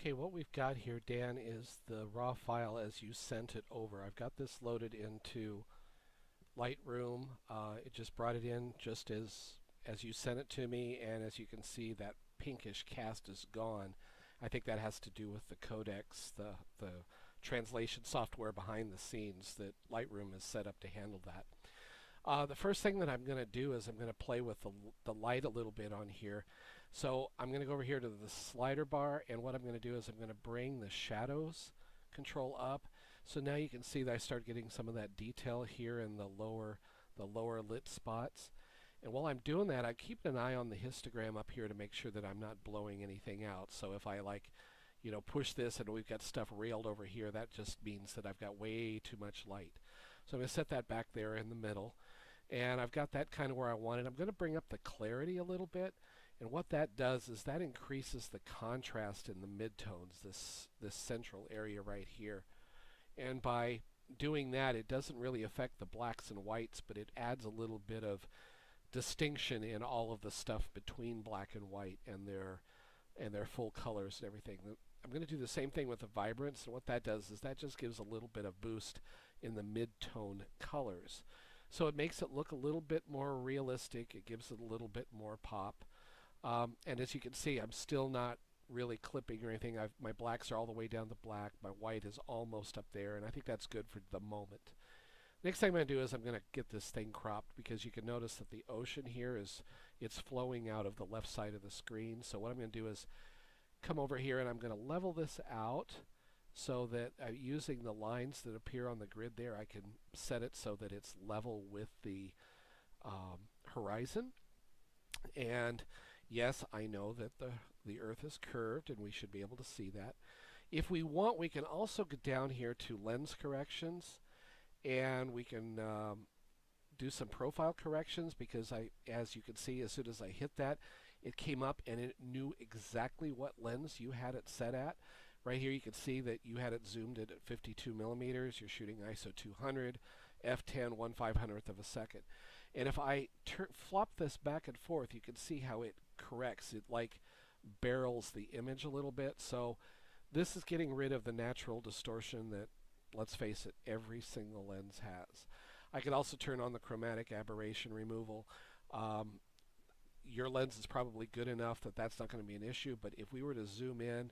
Okay, what we've got here, Dan, is the raw file as you sent it over. I've got this loaded into Lightroom. It just brought it in just as you sent it to me, and as you can see, that pinkish cast is gone. I think that has to do with the codecs, the translation software behind the scenes that Lightroom is set up to handle that. The first thing that I'm going to do is I'm going to play with the light a little bit on here. So I'm going to go over here to the slider bar, and what I'm going to do is I'm going to bring the shadows control up. So now you can see that I start getting some of that detail here in the lower lit spots. And while I'm doing that, I keep an eye on the histogram up here to make sure that I'm not blowing anything out. So if I push this and we've got stuff railed over here, that just means that I've got way too much light. So I'm going to set that back there in the middle. And I've got that kind of where I want it. I'm going to bring up the clarity a little bit. And what that does is that increases the contrast in the midtones, this central area right here. And by doing that, it doesn't really affect the blacks and whites, but it adds a little bit of distinction in all of the stuff between black and white and their full colors and everything. I'm going to do the same thing with the vibrance, and what that does is that just gives a little bit of boost in the mid-tone colors. So it makes it look a little bit more realistic. It gives it a little bit more pop. And as you can see, I'm still not really clipping or anything. My blacks are all the way down to black. My white is almost up there, and I think that's good for the moment. Next thing I'm going to do is I'm going to get this thing cropped, because you can notice that the ocean here it's flowing out of the left side of the screen. So what I'm going to do is come over here and I'm going to level this out so that using the lines that appear on the grid there, I can set it so that it's level with the horizon. And yes, I know that the Earth is curved, and we should be able to see that. If we want, we can also go down here to lens corrections, and we can do some profile corrections, because as you can see, as soon as I hit that, it came up and it knew exactly what lens you had it set at. Right here you can see that you had it zoomed in at 52 millimeters. You're shooting ISO 200, f10, 1/500th of a second. And if I flop this back and forth, you can see how it corrects. It barrels the image a little bit. So this is getting rid of the natural distortion that, let's face it, every single lens has. I can also turn on the chromatic aberration removal. Your lens is probably good enough that that's not going to be an issue, but if we were to zoom in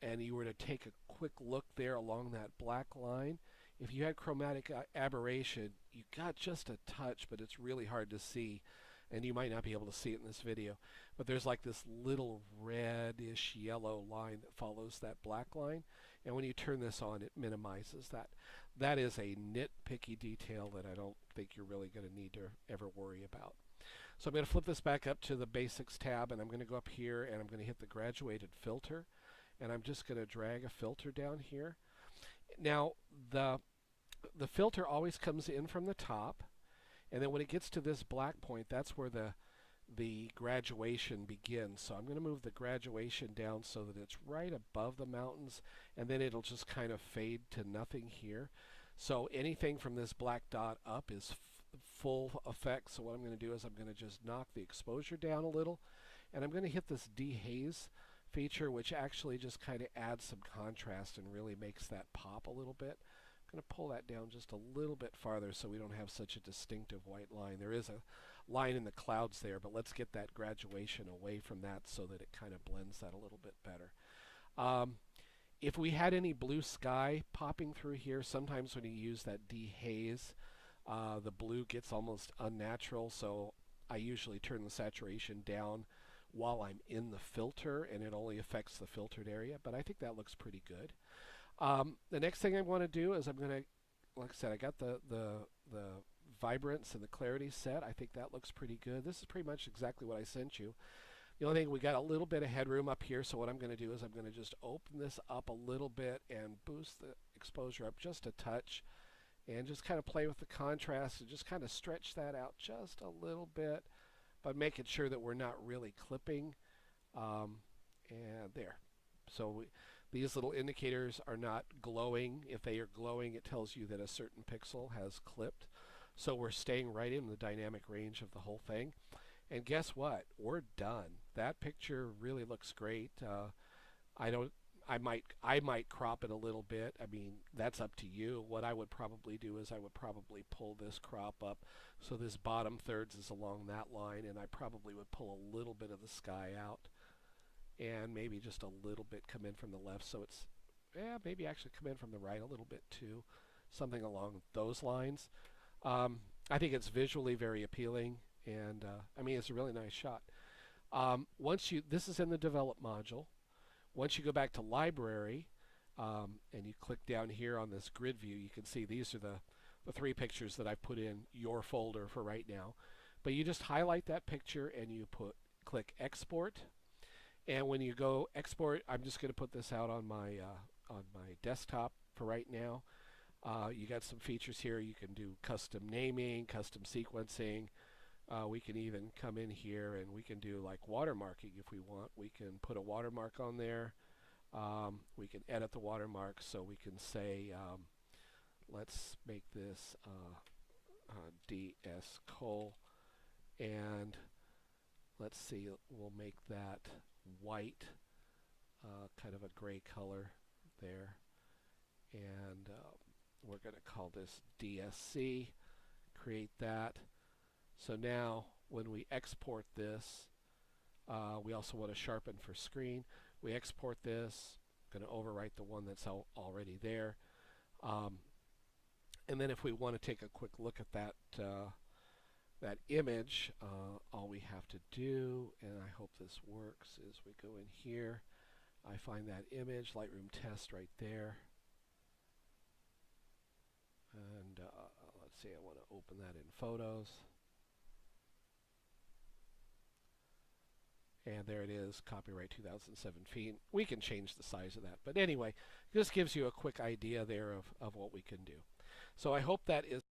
and you were to take a quick look there along that black line, if you had chromatic aberration, you got just a touch, but it's really hard to see, and you might not be able to see it in this video, but there's like this little reddish yellow line that follows that black line, and when you turn this on, it minimizes that. That is a nitpicky detail that I don't think you're really going to need to ever worry about. So I'm going to flip this back up to the Basics tab, and I'm going to go up here and I'm going to hit the graduated filter, and I'm just going to drag a filter down here. Now the filter always comes in from the top, and then when it gets to this black point, that's where the graduation begins. So I'm going to move the graduation down so that it's right above the mountains, and then it'll just kind of fade to nothing here. So anything from this black dot up is full effect. So what I'm going to do is I'm going to just knock the exposure down a little, and I'm going to hit this dehaze feature, which actually just kind of adds some contrast and really makes that pop a little bit. I'm going to pull that down just a little bit farther so we don't have such a distinctive white line. There is a line in the clouds there, but let's get that graduation away from that so that it kind of blends that a little bit better. If we had any blue sky popping through here, sometimes when you use that dehaze, the blue gets almost unnatural, so I usually turn the saturation down while I'm in the filter, and it only affects the filtered area, but I think that looks pretty good. The next thing I want to do is I'm going to, like I said, I got the vibrance and the clarity set. I think that looks pretty good. This is pretty much exactly what I sent you. The only thing, we got a little bit of headroom up here, so what I'm going to do is I'm going to just open this up a little bit and boost the exposure up just a touch, and just kind of play with the contrast and just kind of stretch that out just a little bit, but making sure that we're not really clipping. And there. So these little indicators are not glowing. If they are glowing, it tells you that a certain pixel has clipped. So we're staying right in the dynamic range of the whole thing. And guess what? We're done. That picture really looks great. I might crop it a little bit. I mean, that's up to you. What I would probably do is I would probably pull this crop up so this bottom thirds is along that line, and I probably would pull a little bit of the sky out and maybe just a little bit come in from the left, so it's maybe actually come in from the right a little bit too, something along those lines. I think it's visually very appealing, and I mean, it's a really nice shot. This is in the develop module. Once you go back to library and you click down here on this grid view, you can see these are the three pictures that I've put in your folder for right now. But you just highlight that picture and you click export. And when you go export, I'm just going to put this out on my desktop for right now. You got some features here. You can do custom naming, custom sequencing. We can even come in here and we can do like watermarking if we want. We can put a watermark on there. We can edit the watermark, so we can say, let's make this DS Cole, and let's see, we'll make that white, kind of a gray color there, and we're going to call this DSC, create that. So now when we export this, we also want to sharpen for screen. We export this, going to overwrite the one that's already there. And then if we want to take a quick look at that image, all we have to do, and I hope this works, is we go in here. I find that image, Lightroom test right there. And let's see, I want to open that in Photos. And there it is, copyright 2017. We can change the size of that. But anyway, this gives you a quick idea there of what we can do. So I hope that is